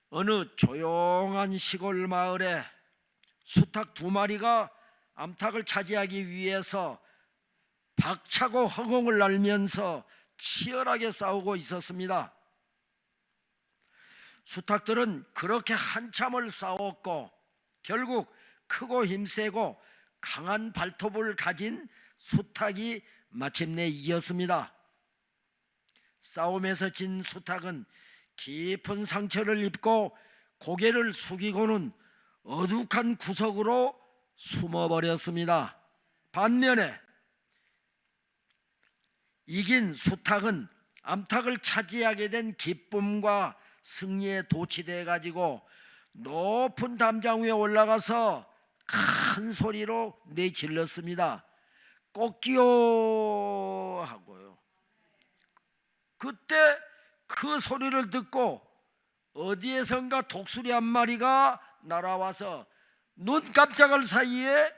어느 조용한 시골 마을에 수탉 2마리가 암탉을 차지하기 위해서 박차고 허공을 날면서 치열하게 싸우고 있었습니다. 수탉들은 그렇게 한참을 싸웠고 결국 크고 힘세고 강한 발톱을 가진 수탉이 마침내 이겼습니다. 싸움에서 진 수탉은 깊은 상처를 입고 고개를 숙이고는 어둑한 구석으로 숨어버렸습니다. 반면에 이긴 수탉은 암탉을 차지하게 된 기쁨과 승리에 도취돼 가지고 높은 담장 위에 올라가서 큰 소리로 내질렀습니다. 꼭기요 하고요. 그때 그 소리를 듣고 어디에선가 독수리 한 마리가 날아와서 눈 깜짝할 사이에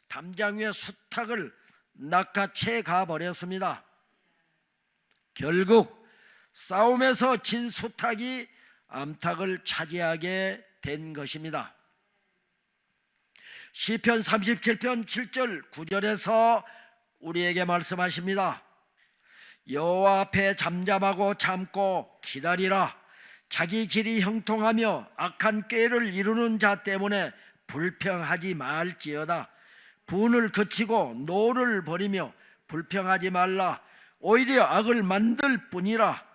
담장 위에 수탉을 낚아채 가버렸습니다. 결국 싸움에서 진 수탉이 암탉을 차지하게 된 것입니다. 시편 37편 7절 9절에서 우리에게 말씀하십니다. 여호와 앞에 잠잠하고 참고 기다리라. 자기 길이 형통하며 악한 꾀를 이루는 자 때문에 불평하지 말지어다. 분을 그치고 노를 버리며 불평하지 말라. 오히려 악을 만들 뿐이라.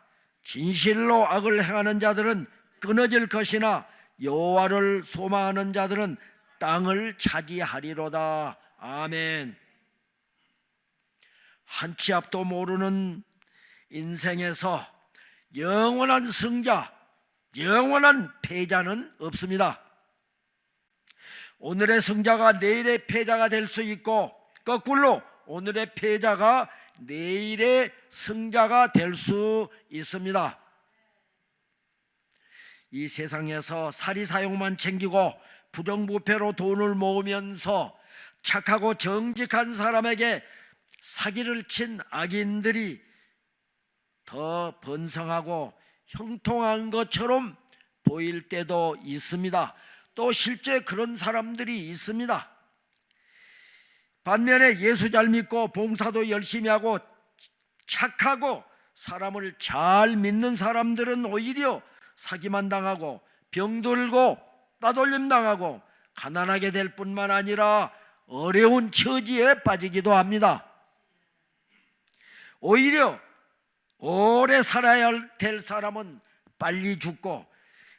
진실로 악을 행하는 자들은 끊어질 것이나 여호와를 소망하는 자들은 땅을 차지하리로다. 아멘. 한 치 앞도 모르는 인생에서 영원한 승자, 영원한 패자는 없습니다. 오늘의 승자가 내일의 패자가 될 수 있고 거꾸로 오늘의 패자가 내일의 승자가 될 수 있습니다. 이 세상에서 사리사욕만 챙기고 부정부패로 돈을 모으면서 착하고 정직한 사람에게 사기를 친 악인들이 더 번성하고 형통한 것처럼 보일 때도 있습니다. 또 실제 그런 사람들이 있습니다. 반면에 예수 잘 믿고 봉사도 열심히 하고 착하고 사람을 잘 믿는 사람들은 오히려 사기만 당하고 병들고 따돌림 당하고 가난하게 될 뿐만 아니라 어려운 처지에 빠지기도 합니다. 오히려 오래 살아야 될 사람은 빨리 죽고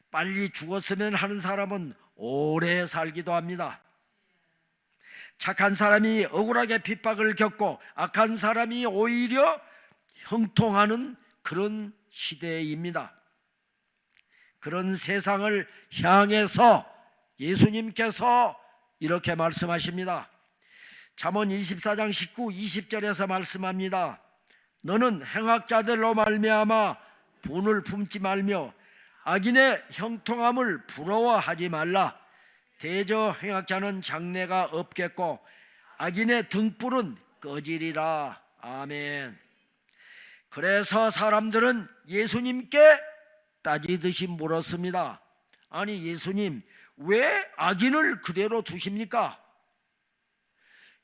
빨리 죽었으면 하는 사람은 오래 살기도 합니다. 착한 사람이 억울하게 핍박을 겪고 악한 사람이 오히려 형통하는 그런 시대입니다. 그런 세상을 향해서 예수님께서 이렇게 말씀하십니다. 잠언 24장 19, 20절에서 말씀합니다. 너는 행악자들로 말미암아 분을 품지 말며 악인의 형통함을 부러워하지 말라. 대저 행악자는 장래가 없겠고 악인의 등불은 꺼지리라. 아멘. 그래서 사람들은 예수님께 따지듯이 물었습니다. 아니 예수님, 왜 악인을 그대로 두십니까?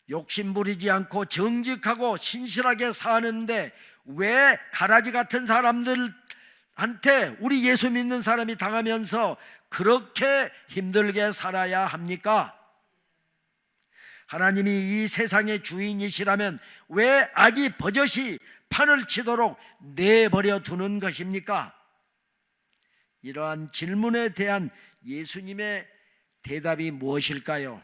욕심부리지 않고 정직하고 신실하게 사는데 왜 가라지 같은 사람들한테 우리 예수 믿는 사람이 당하면서 그렇게 힘들게 살아야 합니까? 하나님이 이 세상의 주인이시라면 왜 악이 버젓이 판을 치도록 내버려 두는 것입니까? 이러한 질문에 대한 예수님의 대답이 무엇일까요?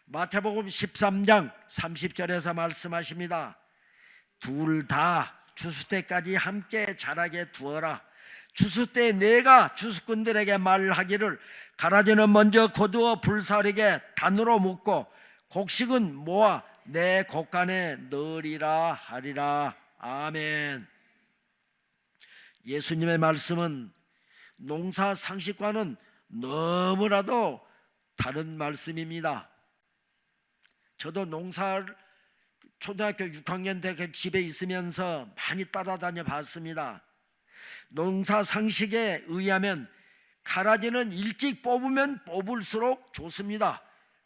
마태복음 13장 30절에서 말씀하십니다. 둘 다 추수 때까지 함께 자라게 두어라. 추수 때 내가 추수꾼들에게 말하기를 가라지는 먼저 거두어 불사르게 단으로 묶고 곡식은 모아 내 곡간에 넣으리라 하리라. 아멘. 예수님의 말씀은 농사 상식과는 너무나도 다른 말씀입니다. 저도 농사를 초등학교 6학년 때 집에 있으면서 많이 따라다녀 봤습니다. 농사 상식에 의하면 가라지는 일찍 뽑으면 뽑을수록 좋습니다.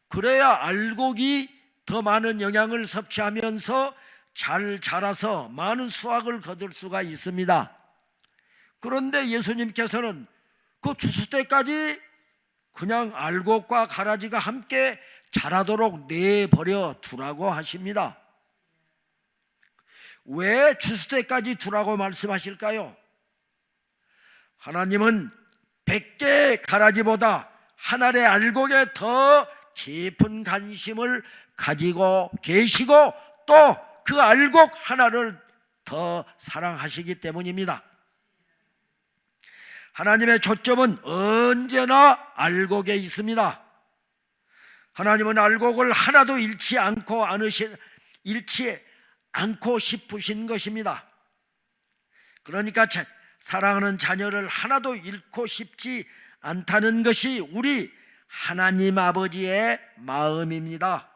그래야 알곡이 더 많은 영양을 섭취하면서 잘 자라서 많은 수확을 거둘 수가 있습니다. 그런데 예수님께서는 그 추수 때까지 그냥 알곡과 가라지가 함께 자라도록 내버려 두라고 하십니다. 왜 추수 때까지 두라고 말씀하실까요? 하나님은 100개의 가라지보다 한 알의 알곡에 더 깊은 관심을 가지고 계시고 또 그 알곡 하나를 더 사랑하시기 때문입니다. 하나님의 초점은 언제나 알곡에 있습니다. 하나님은 알곡을 하나도 잃지 않고 싶으신 것입니다. 그러니까 사랑하는 자녀를 하나도 잃고 싶지 않다는 것이 우리 하나님 아버지의 마음입니다.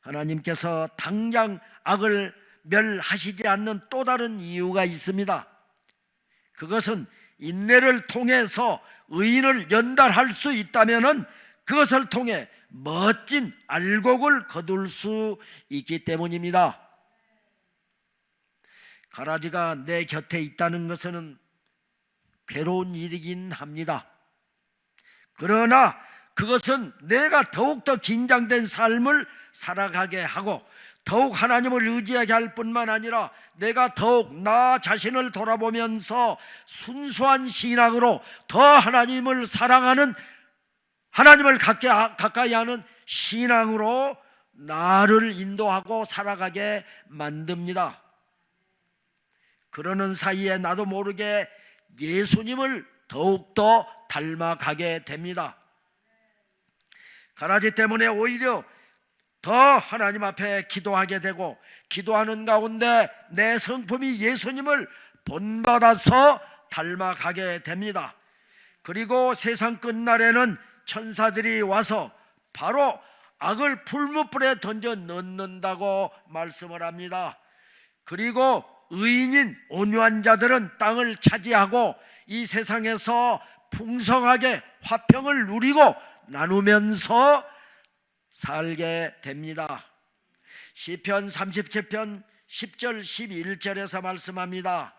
하나님께서 당장 악을 멸하시지 않는 또 다른 이유가 있습니다. 그것은 인내를 통해서 의인을 연달할 수 있다면 그것을 통해 멋진 알곡을 거둘 수 있기 때문입니다. 가라지가 내 곁에 있다는 것은 괴로운 일이긴 합니다. 그러나 그것은 내가 더욱더 긴장된 삶을 살아가게 하고 더욱 하나님을 의지하게 할 뿐만 아니라 내가 더욱 나 자신을 돌아보면서 순수한 신앙으로 더 하나님을 사랑하는, 하나님을 가까이 하는 신앙으로 나를 인도하고 살아가게 만듭니다. 그러는 사이에 나도 모르게 예수님을 더욱더 닮아가게 됩니다. 가라지 때문에 오히려 더 하나님 앞에 기도하게 되고 기도하는 가운데 내 성품이 예수님을 본받아서 닮아가게 됩니다. 그리고 세상 끝날에는 천사들이 와서 바로 악을 풀무불에 던져 넣는다고 말씀을 합니다. 그리고 의인인 온유한 자들은 땅을 차지하고 이 세상에서 풍성하게 화평을 누리고 나누면서 살게 됩니다. 시편 37편 10절 11절에서 말씀합니다.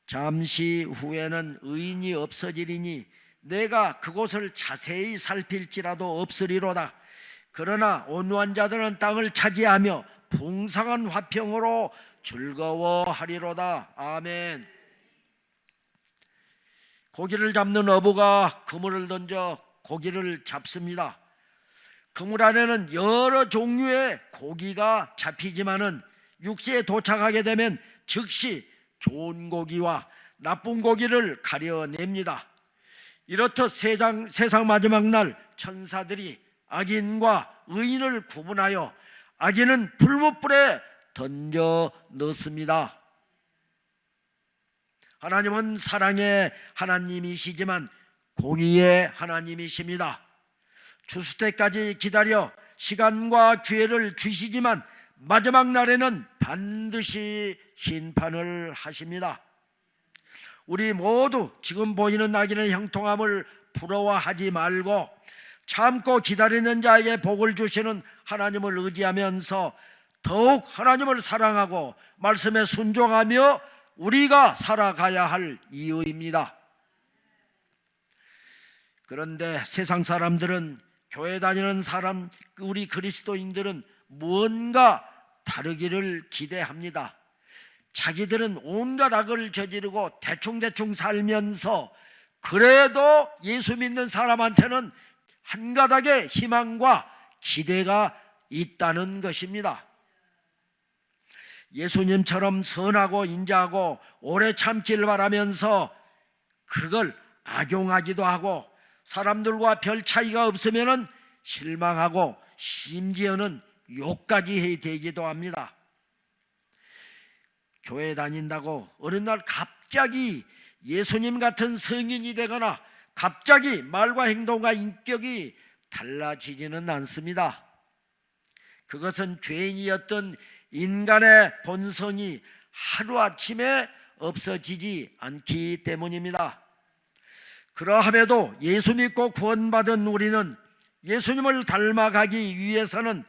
잠시 후에는 의인이 없어지리니 내가 그곳을 자세히 살필지라도 없으리로다. 그러나 온유한 자들은 땅을 차지하며 풍성한 화평으로 즐거워하리로다. 아멘. 고기를 잡는 어부가 그물을 던져 고기를 잡습니다. 그물 안에는 여러 종류의 고기가 잡히지만은 육지에 도착하게 되면 즉시 좋은 고기와 나쁜 고기를 가려냅니다. 이렇듯 세상 마지막 날 천사들이 악인과 의인을 구분하여 악인은 불못불에 던져 넣습니다. 하나님은 사랑의 하나님이시지만 공의의 하나님이십니다. 추수 때까지 기다려 시간과 기회를 주시지만 마지막 날에는 반드시 심판을 하십니다. 우리 모두 지금 보이는 악인의 형통함을 부러워하지 말고 참고 기다리는 자에게 복을 주시는 하나님을 의지하면서 더욱 하나님을 사랑하고 말씀에 순종하며 우리가 살아가야 할 이유입니다. 그런데 세상 사람들은, 교회 다니는 사람, 우리 그리스도인들은 무언가 다르기를 기대합니다. 자기들은 온갖 악을 저지르고 대충대충 살면서 그래도 예수 믿는 사람한테는 한 가닥의 희망과 기대가 있다는 것입니다. 예수님처럼 선하고 인자하고 오래 참기를 바라면서 그걸 악용하기도 하고 사람들과 별 차이가 없으면 실망하고 심지어는 욕까지 되기도 합니다. 교회 다닌다고 어느 날 갑자기 예수님 같은 성인이 되거나 갑자기 말과 행동과 인격이 달라지지는 않습니다. 그것은 죄인이었던 인간의 본성이 하루아침에 없어지지 않기 때문입니다. 그러함에도 예수 믿고 구원받은 우리는 예수님을 닮아가기 위해서는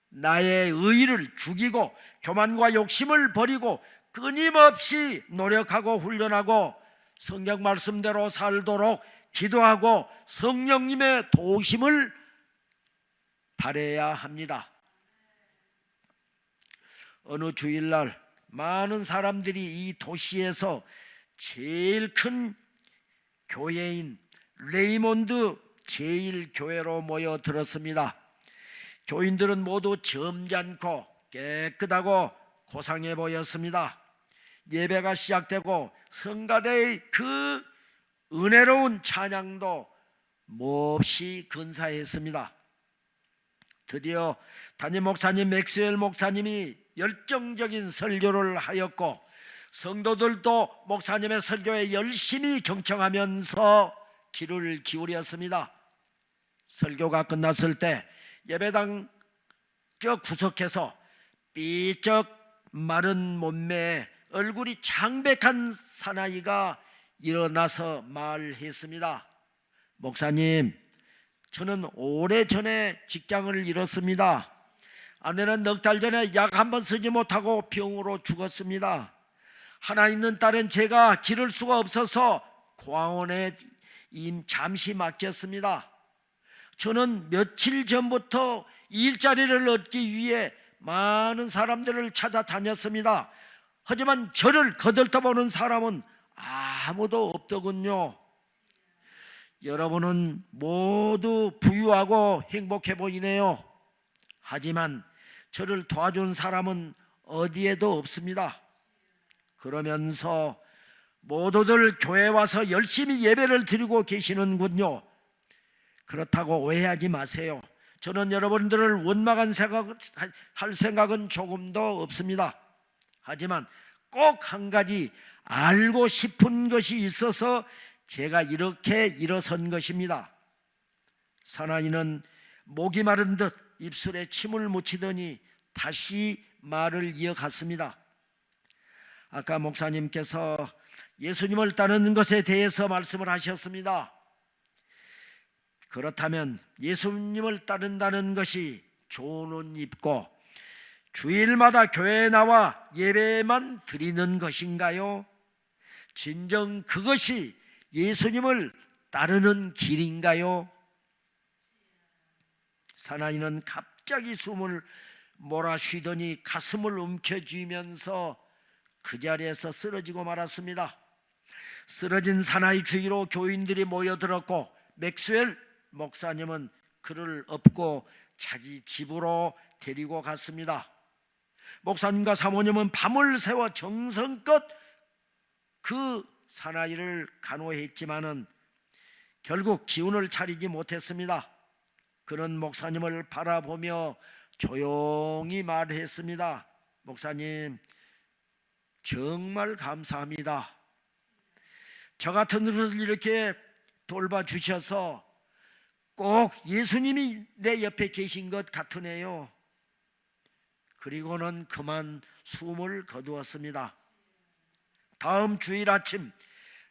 나의 의의를 죽이고 교만과 욕심을 버리고 끊임없이 노력하고 훈련하고 성경 말씀대로 살도록 기도하고 성령님의 도우심을 바라야 합니다. 어느 주일날 많은 사람들이 이 도시에서 제일 큰 교회인 레이몬드 제1교회로 모여들었습니다. 교인들은 모두 점잖고 깨끗하고 고상해 보였습니다. 예배가 시작되고 성가대의 그 은혜로운 찬양도 몹시 근사했습니다. 드디어 담임 목사님 맥스웰 목사님이 열정적인 설교를 하였고 성도들도 목사님의 설교에 열심히 경청하면서 귀를 기울였습니다. 설교가 끝났을 때 예배당 저 구석에서 삐쩍 마른 몸매에 얼굴이 창백한 사나이가 일어나서 말했습니다. 목사님, 저는 오래전에 직장을 잃었습니다. 아내는 넉 달 전에 약 한 번 쓰지 못하고 병으로 죽었습니다. 하나 있는 딸은 제가 기를 수가 없어서 고아원에 잠시 맡겼습니다. 저는 며칠 전부터 일자리를 얻기 위해 많은 사람들을 찾아다녔습니다. 하지만 저를 거들떠보는 사람은 아무도 없더군요. 여러분은 모두 부유하고 행복해 보이네요. 하지만 저를 도와준 사람은 어디에도 없습니다. 그러면서 모두들 교회에 와서 열심히 예배를 드리고 계시는군요. 그렇다고 오해하지 마세요. 저는 여러분들을 원망할 생각은 조금도 없습니다. 하지만 꼭 한 가지 알고 싶은 것이 있어서 제가 이렇게 일어선 것입니다. 사나이는 목이 마른 듯 입술에 침을 묻히더니 다시 말을 이어갔습니다. 아까 목사님께서 예수님을 따르는 것에 대해서 말씀을 하셨습니다. 그렇다면 예수님을 따른다는 것이 좋은 옷 입고 주일마다 교회에 나와 예배만 드리는 것인가요? 진정 그것이 예수님을 따르는 길인가요? 사나이는 갑자기 숨을 몰아쉬더니 가슴을 움켜쥐면서 그 자리에서 쓰러지고 말았습니다. 쓰러진 사나이 주위로 교인들이 모여들었고 맥스웰 목사님은 그를 업고 자기 집으로 데리고 갔습니다. 목사님과 사모님은 밤을 새워 정성껏 그 사나이를 간호했지만은 결국 기운을 차리지 못했습니다. 그는 목사님을 바라보며 조용히 말했습니다. 목사님, 정말 감사합니다. 저 같은 것을 이렇게 돌봐주셔서 꼭 예수님이 내 옆에 계신 것 같으네요. 그리고는 그만 숨을 거두었습니다. 다음 주일 아침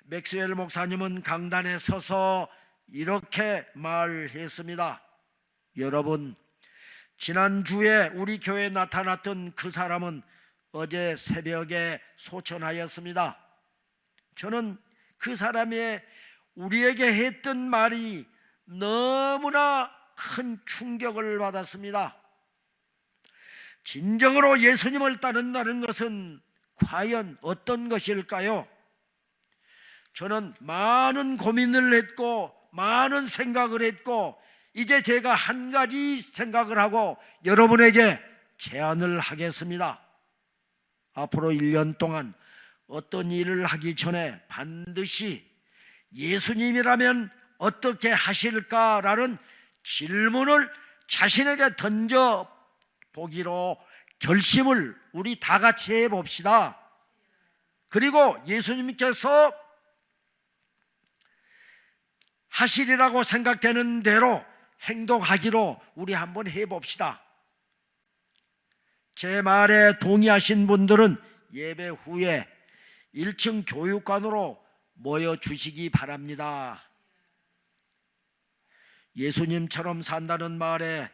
맥스웰 목사님은 강단에 서서 이렇게 말했습니다. 여러분, 지난주에 우리 교회에 나타났던 그 사람은 어제 새벽에 소천하였습니다. 저는 그 사람이 우리에게 했던 말이 너무나 큰 충격을 받았습니다. 진정으로 예수님을 따른다는 것은 과연 어떤 것일까요? 저는 많은 고민을 했고 많은 생각을 했고 이제 제가 한 가지 생각을 하고 여러분에게 제안을 하겠습니다. 앞으로 1년 동안 어떤 일을 하기 전에 반드시 예수님이라면 어떻게 하실까라는 질문을 자신에게 던져 보기로 결심을 우리 다 같이 해봅시다. 그리고 예수님께서 하시리라고 생각되는 대로 행동하기로 우리 한번 해봅시다. 제 말에 동의하신 분들은 예배 후에 1층 교육관으로 모여주시기 바랍니다. 예수님처럼 산다는 말에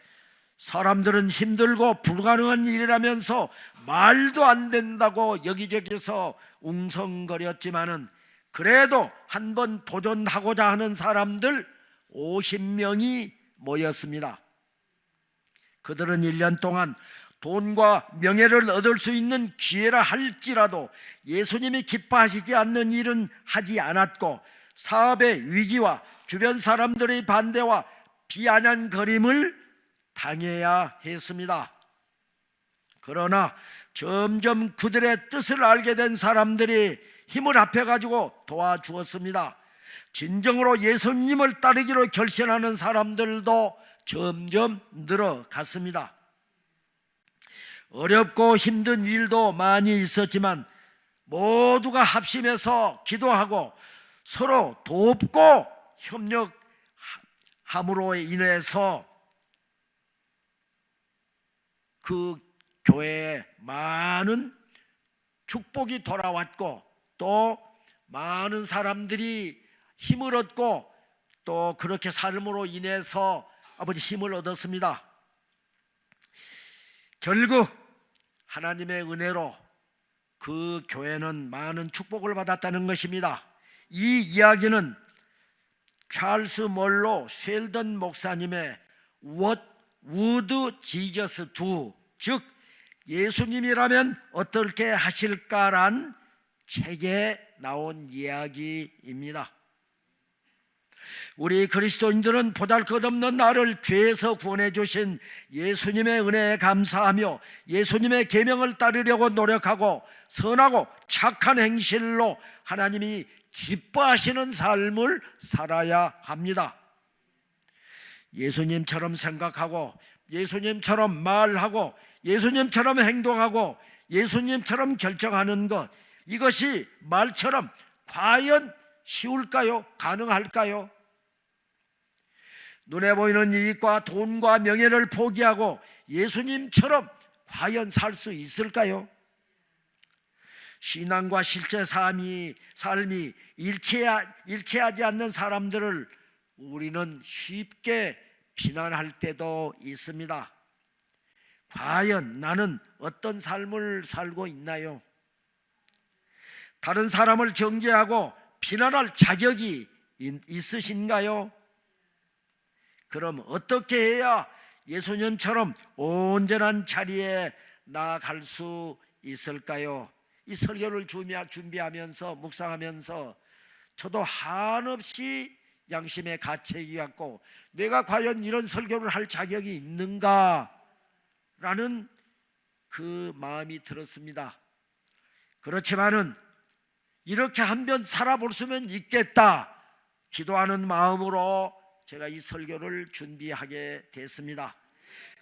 사람들은 힘들고 불가능한 일이라면서 말도 안 된다고 여기저기서 웅성거렸지만은 그래도 한번 도전하고자 하는 사람들 50명이 모였습니다. 그들은 1년 동안 돈과 명예를 얻을 수 있는 기회라 할지라도 예수님이 기뻐하시지 않는 일은 하지 않았고, 사업의 위기와 주변 사람들의 반대와 비아냥거림을 당해야 했습니다. 그러나 점점 그들의 뜻을 알게 된 사람들이 힘을 합해가지고 도와주었습니다. 진정으로 예수님을 따르기로 결심하는 사람들도 점점 늘어갔습니다. 어렵고 힘든 일도 많이 있었지만 모두가 합심해서 기도하고 서로 돕고 협력함으로 인해서 그 교회에 많은 축복이 돌아왔고, 또 많은 사람들이 힘을 얻고, 또 그렇게 삶으로 인해서 아버지 힘을 얻었습니다. 결국 하나님의 은혜로 그 교회는 많은 축복을 받았다는 것입니다. 이 이야기는 찰스 멀로 쉘던 목사님의 What would Jesus do? 즉 예수님이라면 어떻게 하실까란 책에 나온 이야기입니다. 우리 그리스도인들은 보잘것없는 나를 죄에서 구원해 주신 예수님의 은혜에 감사하며 예수님의 계명을 따르려고 노력하고 선하고 착한 행실로 하나님이 기뻐하시는 삶을 살아야 합니다. 예수님처럼 생각하고 예수님처럼 말하고 예수님처럼 행동하고 예수님처럼 결정하는 것, 이것이 말처럼 과연 쉬울까요? 가능할까요? 눈에 보이는 이익과 돈과 명예를 포기하고 예수님처럼 과연 살 수 있을까요? 신앙과 실제 삶이 일치하지 않는 사람들을 우리는 쉽게 비난할 때도 있습니다. 과연 나는 어떤 삶을 살고 있나요? 다른 사람을 정죄하고 비난할 자격이 있으신가요? 그럼 어떻게 해야 예수님처럼 온전한 자리에 나아갈 수 있을까요? 이 설교를 준비하면서 묵상하면서 저도 한없이 양심의 가책이 왔고, 내가 과연 이런 설교를 할 자격이 있는가 라는 그 마음이 들었습니다. 그렇지만은 이렇게 한번 살아볼 수는 있겠다 기도하는 마음으로 제가 이 설교를 준비하게 됐습니다.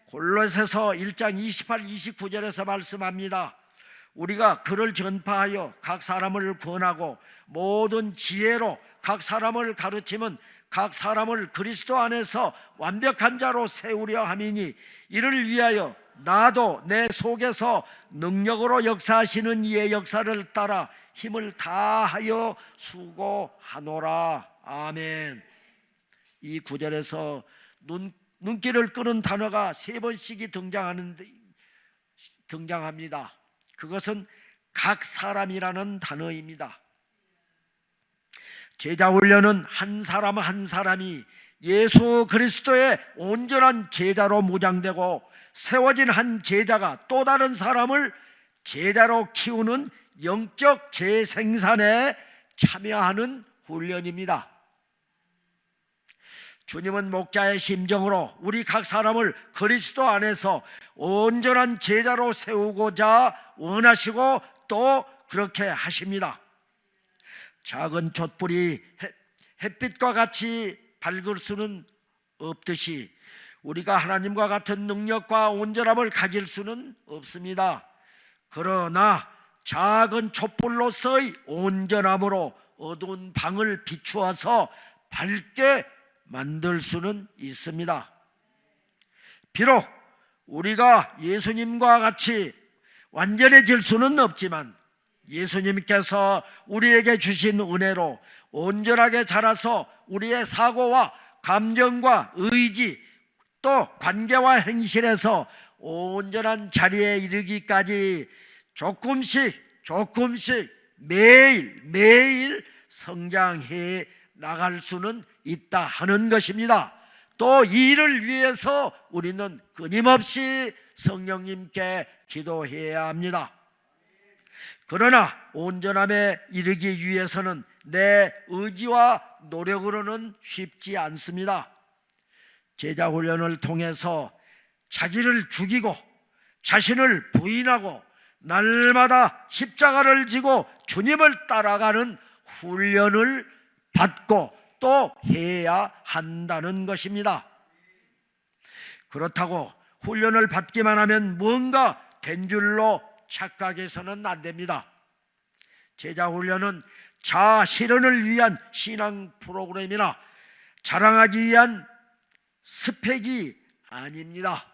골로새서 1장 28, 29절에서 말씀합니다. 우리가 그를 전파하여 각 사람을 구원하고 모든 지혜로 각 사람을 가르치면 각 사람을 그리스도 안에서 완벽한 자로 세우려 함이니, 이를 위하여 나도 내 속에서 능력으로 역사하시는 이의 역사를 따라 힘을 다하여 수고하노라. 아멘. 이 구절에서 눈길을 끄는 단어가 3번씩이 등장합니다. 그것은 각 사람이라는 단어입니다. 제자 훈련은 한 사람 한 사람이 예수 그리스도의 온전한 제자로 무장되고 세워진 한 제자가 또 다른 사람을 제자로 키우는 영적 재생산에 참여하는 훈련입니다. 주님은 목자의 심정으로 우리 각 사람을 그리스도 안에서 온전한 제자로 세우고자 원하시고 또 그렇게 하십니다. 작은 촛불이 햇빛과 같이 밝을 수는 없듯이 우리가 하나님과 같은 능력과 온전함을 가질 수는 없습니다. 그러나 작은 촛불로서의 온전함으로 어두운 방을 비추어서 밝게 만들 수는 있습니다. 비록 우리가 예수님과 같이 완전해질 수는 없지만 예수님께서 우리에게 주신 은혜로 온전하게 자라서 우리의 사고와 감정과 의지 또 관계와 행실에서 온전한 자리에 이르기까지 조금씩 매일 성장해 나갈 수는 있다 하는 것입니다. 또 이 일을 위해서 우리는 끊임없이 성령님께 기도해야 합니다. 그러나 온전함에 이르기 위해서는 내 의지와 노력으로는 쉽지 않습니다. 제자 훈련을 통해서 자기를 죽이고 자신을 부인하고 날마다 십자가를 지고 주님을 따라가는 훈련을 받고 또 해야 한다는 것입니다. 그렇다고 훈련을 받기만 하면 뭔가 된 줄로 착각해서는 안 됩니다. 제자 훈련은 자아 실현을 위한 신앙 프로그램이나 자랑하기 위한 스펙이 아닙니다.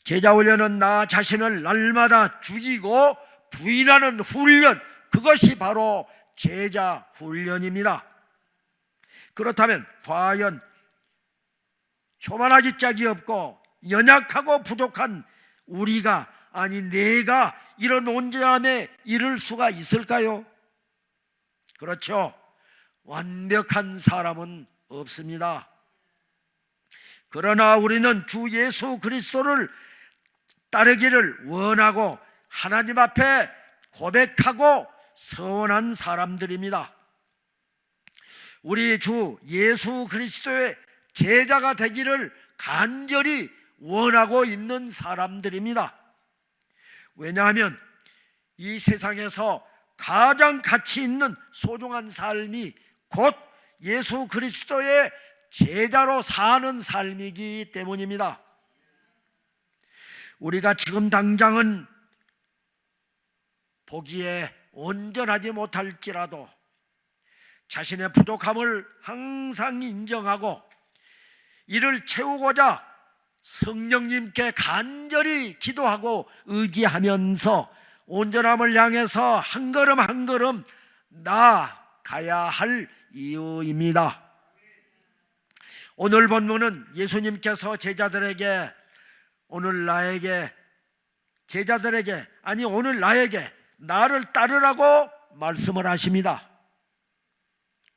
제자 훈련은 나 자신을 날마다 죽이고 부인하는 훈련, 그것이 바로 제자 훈련입니다. 그렇다면 과연 교만하기 짝이 없고 연약하고 부족한 우리가, 아니 내가 이런 온전함에 이를 수가 있을까요? 그렇죠. 완벽한 사람은 없습니다. 그러나 우리는 주 예수 그리스도를 따르기를 원하고 하나님 앞에 고백하고 서원한 사람들입니다. 우리 주 예수 그리스도의 제자가 되기를 간절히 원하고 있는 사람들입니다. 왜냐하면 이 세상에서 가장 가치 있는 소중한 삶이 곧 예수 그리스도의 제자로 사는 삶이기 때문입니다. 우리가 지금 당장은 보기에 온전하지 못할지라도 자신의 부족함을 항상 인정하고 이를 채우고자 성령님께 간절히 기도하고 의지하면서 온전함을 향해서 한 걸음 한 걸음 나아가야 할 이유입니다. 오늘 본문은 예수님께서 오늘 나에게 나를 따르라고 말씀을 하십니다.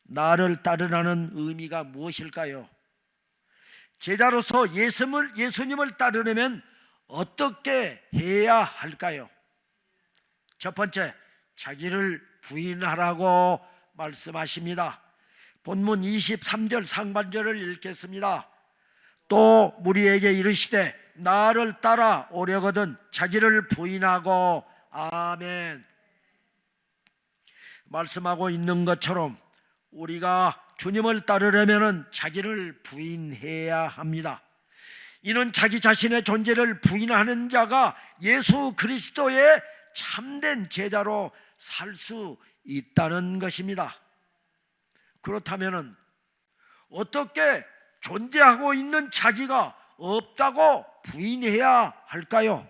나를 따르라는 의미가 무엇일까요? 제자로서 예수님을 따르려면 어떻게 해야 할까요? 첫 번째, 자기를 부인하라고 말씀하십니다. 본문 23절 상반절을 읽겠습니다. 또 무리에게 이르시되 나를 따라 오려거든 자기를 부인하고. 아멘. 말씀하고 있는 것처럼 우리가 주님을 따르려면 자기를 부인해야 합니다. 이는 자기 자신의 존재를 부인하는 자가 예수 그리스도의 참된 제자로 살 수 있다는 것입니다. 그렇다면 어떻게 존재하고 있는 자기가 없다고 부인해야 할까요?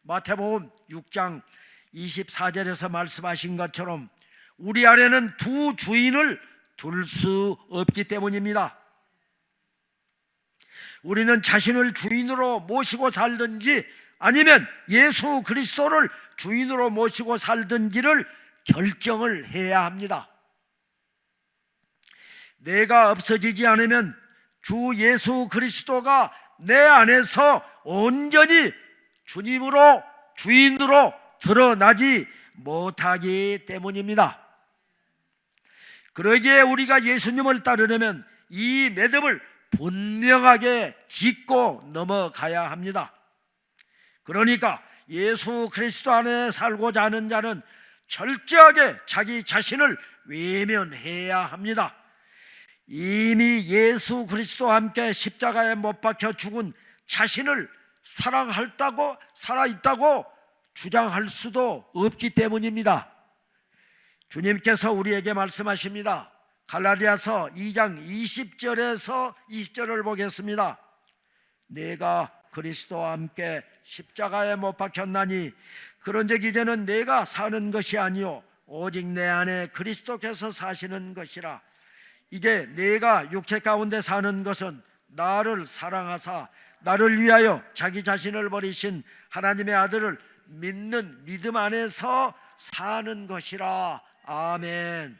마태복음 6장 24절에서 말씀하신 것처럼 우리 안에는 두 주인을 둘 수 없기 때문입니다. 우리는 자신을 주인으로 모시고 살든지 아니면 예수 그리스도를 주인으로 모시고 살든지를 결정을 해야 합니다. 내가 없어지지 않으면 주 예수 그리스도가 내 안에서 온전히 주인으로 드러나지 못하기 때문입니다. 그러기에 우리가 예수님을 따르려면 이 믿음을 분명하게 짚고 넘어가야 합니다. 그러니까 예수 그리스도 안에 살고자 하는 자는 철저하게 자기 자신을 외면해야 합니다. 이미 예수 그리스도와 함께 십자가에 못 박혀 죽은 자신을 살아있다고 주장할 수도 없기 때문입니다. 주님께서 우리에게 말씀하십니다. 갈라디아서 2장 20절에서 20절을 보겠습니다. 내가 그리스도와 함께 십자가에 못 박혔나니 그런즉 이제는 내가 사는 것이 아니요 오직 내 안에 그리스도께서 사시는 것이라. 이제 내가 육체 가운데 사는 것은 나를 사랑하사 나를 위하여 자기 자신을 버리신 하나님의 아들을 믿는 믿음 안에서 사는 것이라. 아멘.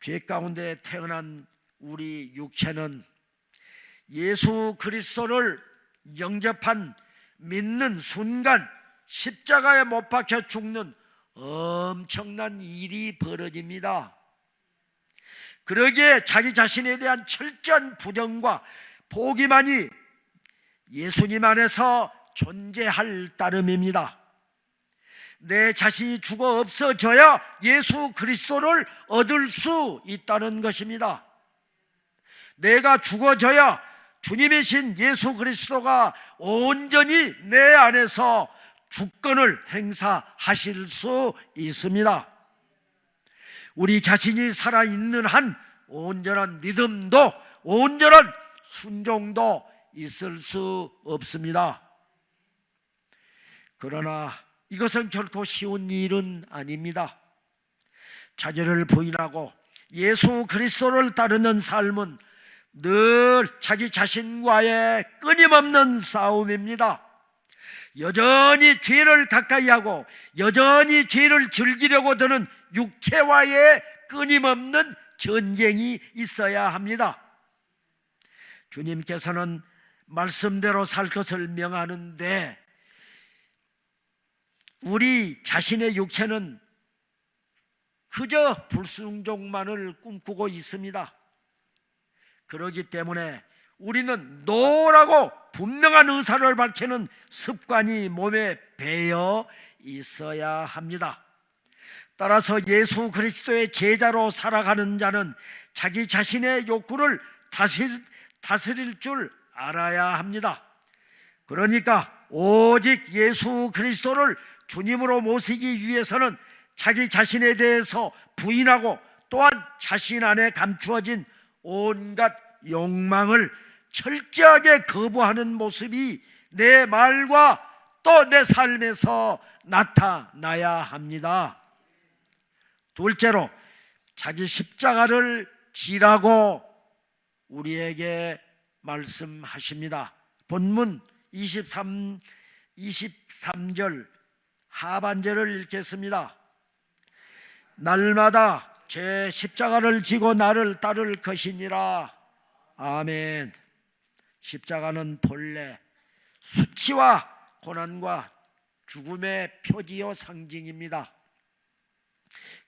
죄 가운데 태어난 우리 육체는 예수 그리스도를 영접한 믿는 순간 십자가에 못 박혀 죽는 엄청난 일이 벌어집니다. 그러기에 자기 자신에 대한 철저한 부정과 포기만이 예수님 안에서 존재할 따름입니다. 내 자신이 죽어 없어져야 예수 그리스도를 얻을 수 있다는 것입니다. 내가 죽어져야 주님이신 예수 그리스도가 온전히 내 안에서 주권을 행사하실 수 있습니다. 우리 자신이 살아있는 한 온전한 믿음도 온전한 순종도 있을 수 없습니다. 그러나 이것은 결코 쉬운 일은 아닙니다. 자기를 부인하고 예수 그리스도를 따르는 삶은 늘 자기 자신과의 끊임없는 싸움입니다. 여전히 죄를 가까이하고 여전히 죄를 즐기려고 드는 육체와의 끊임없는 전쟁이 있어야 합니다. 주님께서는 말씀대로 살 것을 명하는데 우리 자신의 육체는 그저 불순종만을 꿈꾸고 있습니다. 그렇기 때문에 우리는 노라고 분명한 의사를 밝히는 습관이 몸에 배어 있어야 합니다. 따라서 예수 그리스도의 제자로 살아가는 자는 자기 자신의 욕구를 다스릴 줄 알아야 합니다. 그러니까 오직 예수 그리스도를 주님으로 모시기 위해서는 자기 자신에 대해서 부인하고 또한 자신 안에 감추어진 온갖 욕망을 철저하게 거부하는 모습이 내 말과 또 내 삶에서 나타나야 합니다. 둘째로 자기 십자가를 지라고 우리에게 말씀하십니다. 본문 23절 하반절을 읽겠습니다. 날마다 제 십자가를 지고 나를 따를 것이니라. 아멘. 십자가는 본래 수치와 고난과 죽음의 표지요 상징입니다.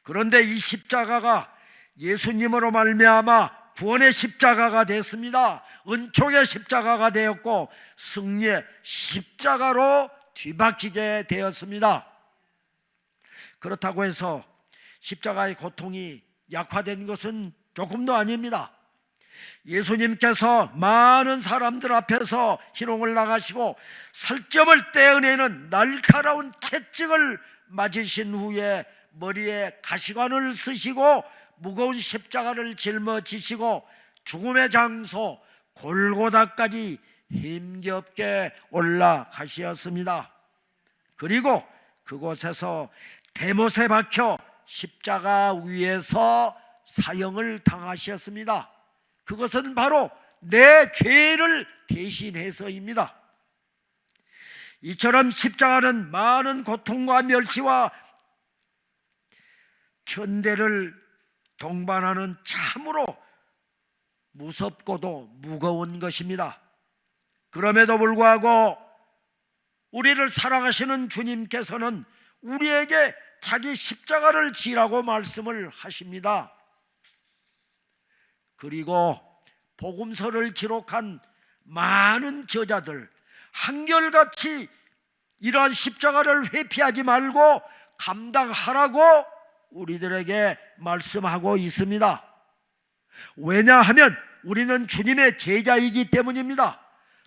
그런데 이 십자가가 예수님으로 말미암아 구원의 십자가가 됐습니다. 은총의 십자가가 되었고 승리의 십자가로 뒤바뀌게 되었습니다. 그렇다고 해서 십자가의 고통이 약화된 것은 조금도 아닙니다. 예수님께서 많은 사람들 앞에서 희롱을 당하시고 살점을 떼어내는 날카로운 채찍을 맞으신 후에 머리에 가시관을 쓰시고 무거운 십자가를 짊어지시고 죽음의 장소 골고다까지 힘겹게 올라가셨습니다. 그리고 그곳에서 대못에 박혀 십자가 위에서 사형을 당하셨습니다. 그것은 바로 내 죄를 대신해서입니다. 이처럼 십자가는 많은 고통과 멸시와 천대를 동반하는 참으로 무섭고도 무거운 것입니다. 그럼에도 불구하고 우리를 사랑하시는 주님께서는 우리에게 자기 십자가를 지라고 말씀을 하십니다. 그리고 복음서를 기록한 많은 저자들 한결같이 이러한 십자가를 회피하지 말고 감당하라고 우리들에게 말씀하고 있습니다. 왜냐하면 우리는 주님의 제자이기 때문입니다.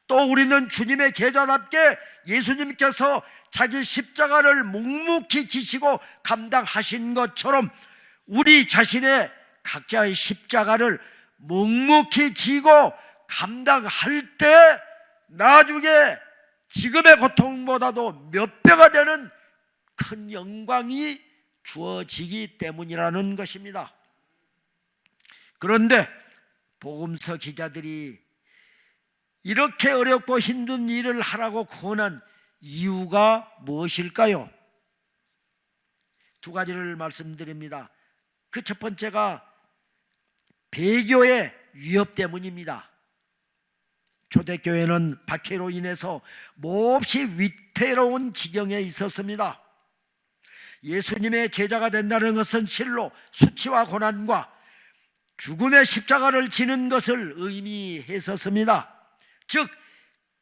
또 우리는 주님의 제자답게 예수님께서 자기 십자가를 묵묵히 지시고 감당하신 것처럼 우리 자신의 각자의 십자가를 묵묵히 지고 감당할 때 나중에 지금의 고통보다도 몇 배가 되는 큰 영광이 주어지기 때문이라는 것입니다. 그런데 복음서 기자들이 이렇게 어렵고 힘든 일을 하라고 권한 이유가 무엇일까요? 두 가지를 말씀드립니다. 그 첫 번째가 배교의 위협 때문입니다. 초대교회는 박해로 인해서 몹시 위태로운 지경에 있었습니다. 예수님의 제자가 된다는 것은 실로 수치와 고난과 죽음의 십자가를 지는 것을 의미했었습니다. 즉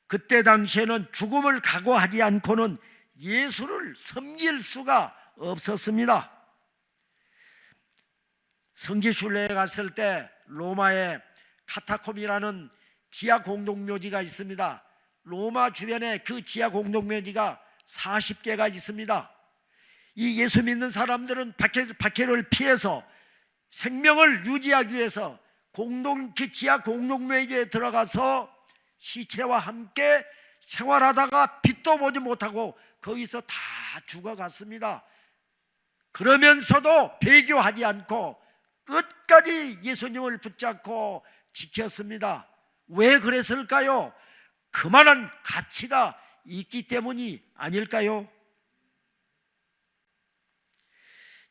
그때 당시에는 죽음을 각오하지 않고는 예수를 섬길 수가 없었습니다. 성지순례에 갔을 때 로마에 카타콤이라는 지하 공동묘지가 있습니다. 로마 주변에 그 지하 공동묘지가 40개가 있습니다. 이 예수 믿는 사람들은 박해를 피해서 생명을 유지하기 위해서 지하 공동묘지에 들어가서 시체와 함께 생활하다가 빛도 보지 못하고 거기서 다 죽어갔습니다. 그러면서도 배교하지 않고 끝까지 예수님을 붙잡고 지켰습니다. 왜 그랬을까요? 그만한 가치가 있기 때문이 아닐까요?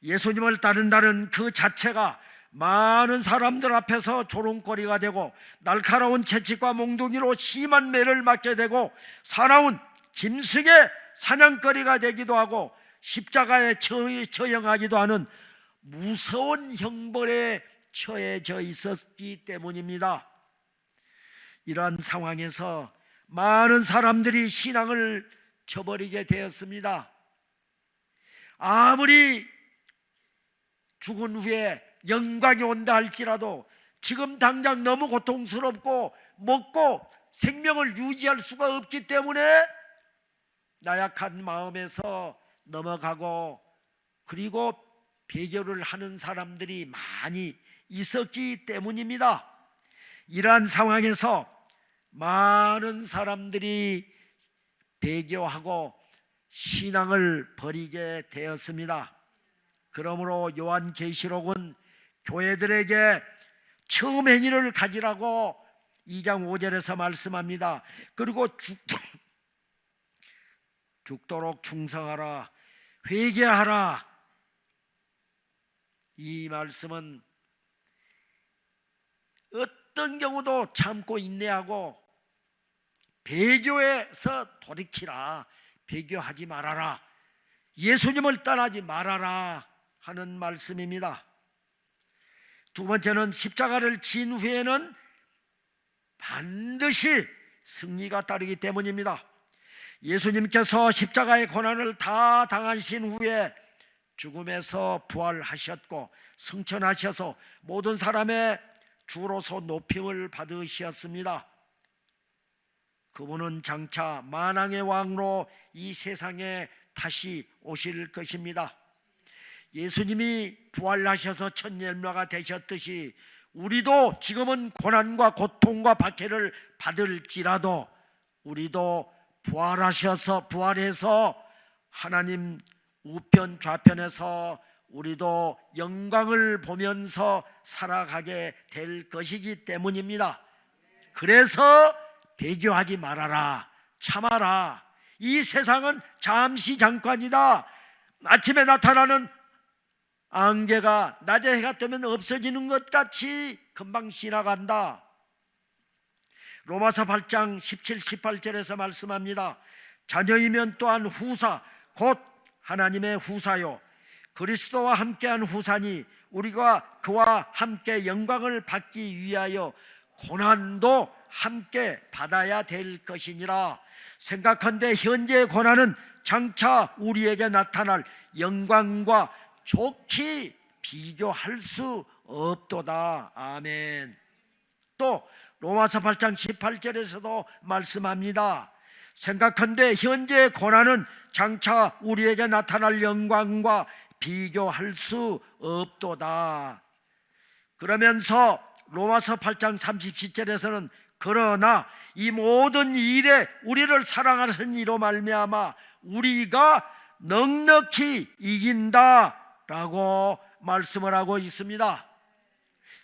예수님을 따른다는 그 자체가 많은 사람들 앞에서 조롱거리가 되고 날카로운 채찍과 몽둥이로 심한 매를 맞게 되고 사나운 짐승의 사냥거리가 되기도 하고 십자가에 처형하기도 하는 무서운 형벌에 처해져 있었기 때문입니다. 이러한 상황에서 많은 사람들이 신앙을 저버리게 되었습니다. 아무리 죽은 후에 영광이 온다 할지라도 지금 당장 너무 고통스럽고 먹고 생명을 유지할 수가 없기 때문에 나약한 마음에서 넘어가고 그리고 배교를 하는 사람들이 많이 있었기 때문입니다. 이러한 상황에서 많은 사람들이 배교하고 신앙을 버리게 되었습니다. 그러므로 요한계시록은 교회들에게 처음 행위를 가지라고 2장 5절에서 말씀합니다. 그리고 죽도록 충성하라, 회개하라. 이 말씀은 어떤 경우도 참고 인내하고 배교에서 돌이키라, 배교하지 말아라, 예수님을 떠나지 말아라 하는 말씀입니다. 두 번째는 십자가를 진 후에는 반드시 승리가 따르기 때문입니다. 예수님께서 십자가의 고난을 다 당하신 후에 죽음에서 부활하셨고 승천하셔서 모든 사람의 주로서 높임을 받으셨습니다. 그분은 장차 만왕의 왕으로 이 세상에 다시 오실 것입니다. 예수님이 부활하셔서 첫 열매가 되셨듯이 우리도 지금은 고난과 고통과 박해를 받을지라도 우리도 부활해서 하나님 우편 좌편에서 우리도 영광을 보면서 살아가게 될 것이기 때문입니다. 그래서 배교하지 말아라, 참아라. 이 세상은 잠시 잠깐이다. 아침에 나타나는 안개가 낮에 해가 뜨면 없어지는 것 같이 금방 지나간다. 로마서 8장 17, 18절에서 말씀합니다. 자녀이면 또한 후사, 곧 하나님의 후사요 그리스도와 함께한 후사니 우리가 그와 함께 영광을 받기 위하여 고난도 함께 받아야 될 것이니라. 생각한데 현재의 고난은 장차 우리에게 나타날 영광과 좋게 비교할 수 없도다. 아멘. 또 로마서 8장 18절에서도 말씀합니다. 생각한데 현재의 고난은 장차 우리에게 나타날 영광과 비교할 수 없도다. 그러면서 로마서 8장 37절에서는 그러나 이 모든 일에 우리를 사랑하신 이로 말미암아 우리가 넉넉히 이긴다라고 말씀을 하고 있습니다.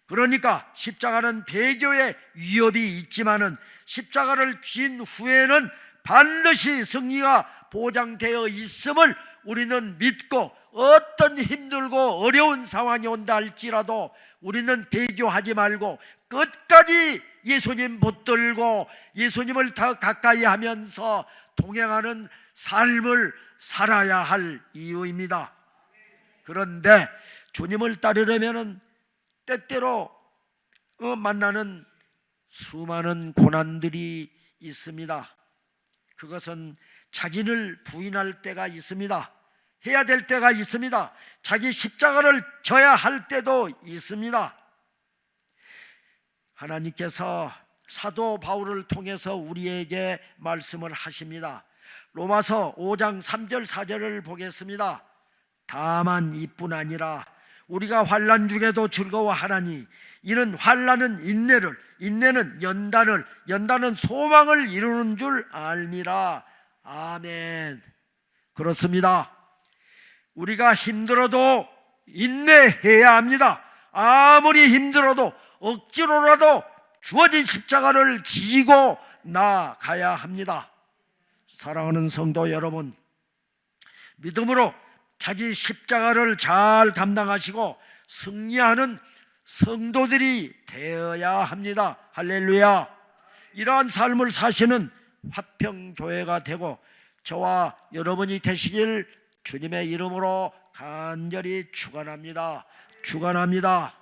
그러니까 십자가는 배교의 위협이 있지만은 십자가를 진 후에는 반드시 승리가 보장되어 있음을 우리는 믿고, 어떤 힘들고 어려운 상황이 온다 할지라도 우리는 배교하지 말고 끝까지 예수님 붙들고 예수님을 더 가까이 하면서 동행하는 삶을 살아야 할 이유입니다. 그런데 주님을 따르려면 때때로 만나는 수많은 고난들이 있습니다. 그것은 자기를 부인할 때가 있습니다. 해야 될 때가 있습니다. 자기 십자가를 져야 할 때도 있습니다. 하나님께서 사도 바울을 통해서 우리에게 말씀을 하십니다. 로마서 5장 3절 4절을 보겠습니다. 다만 이뿐 아니라 우리가 환난 중에도 즐거워하나니 이는 환난은 인내를, 인내는 연단을, 연단은 소망을 이루는 줄 알미라. 아멘. 그렇습니다. 우리가 힘들어도 인내해야 합니다. 아무리 힘들어도 억지로라도 주어진 십자가를 지고 나아가야 합니다. 사랑하는 성도 여러분, 믿음으로 자기 십자가를 잘 감당하시고 승리하는 성도들이 되어야 합니다. 할렐루야. 이러한 삶을 사시는 화평교회가 되고 저와 여러분이 되시길 주님의 이름으로 간절히 축원합니다. 축원합니다.